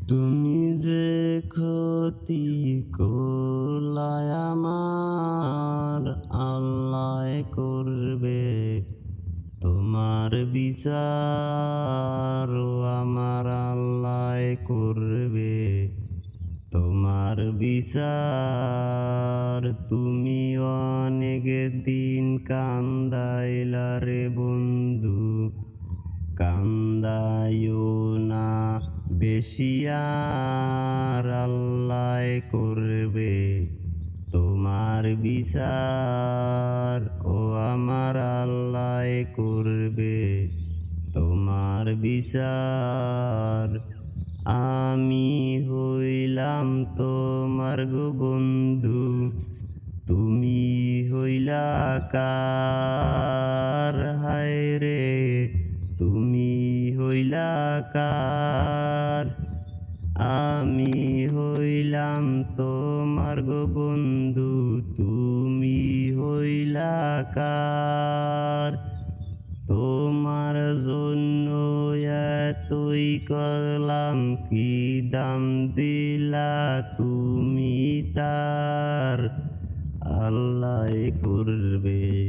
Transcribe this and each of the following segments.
তুমি যে ক্ষতি করলায় আমার, আল্লাহ করবে তোমার বিচার। ও আমার আল্লাহ করবে তোমার বিচার। তুমি অনেক দিন কান্দাইলা রে বন্ধু, কান্দাইও না বেশি আর, আল্লাহ করবে তোমার বিচার। ও আমার আল্লাহ করবে তোমার বিচার। আমি হইলাম তোমার গো বন্ধু, তুমি হইলা কার? হায় রে তুমি হইলা কার? আমি হইলাম তোমার গো বন্ধু, তুমি হইলা কার? তোমার জন্য এতই করলাম, কি দাম দিলা তুমি তার? আল্লাহ করবে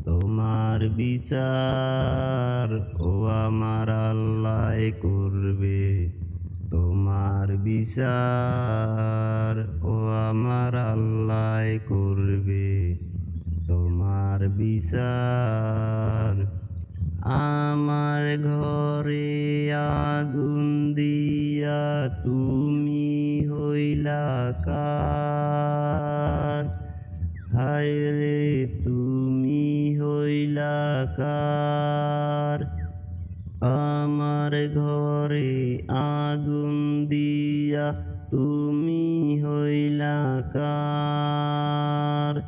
তোমার বিচার। ও আমার আল্লাহ করবে তোমার বিচার। ও আমার আল্লাহ করবে তোমার বিচার। আমার ঘরে আগুন দিয়া তুমি হইলা কার? হায় রে তুমি হইলা কার? আমার ঘরে আগুন দিয়া তুমি হইলা কার?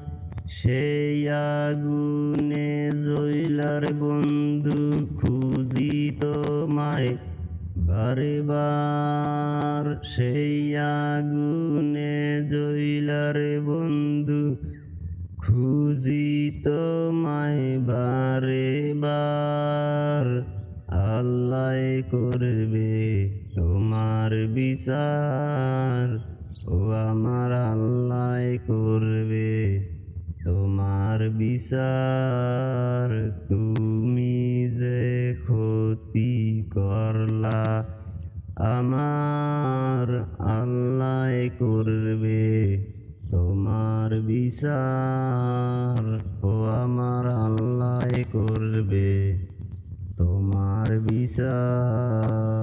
সেই আগুনে জইলার বন্ধু, খুঁজি তোমায় বারে বার। সেই আগুনে জইলার বন্ধু, খুঁজি তোমায় বারে বার। আল্লাহ করবে তোমার বিচার। ও আমার আল্লাহ করবে তোমার বিচার। তুমি যে ক্ষতি করলা আমার, আল্লাহ করবে তোমার বিচার। ও আমার আল্লাহ করবে তোমার বিচার।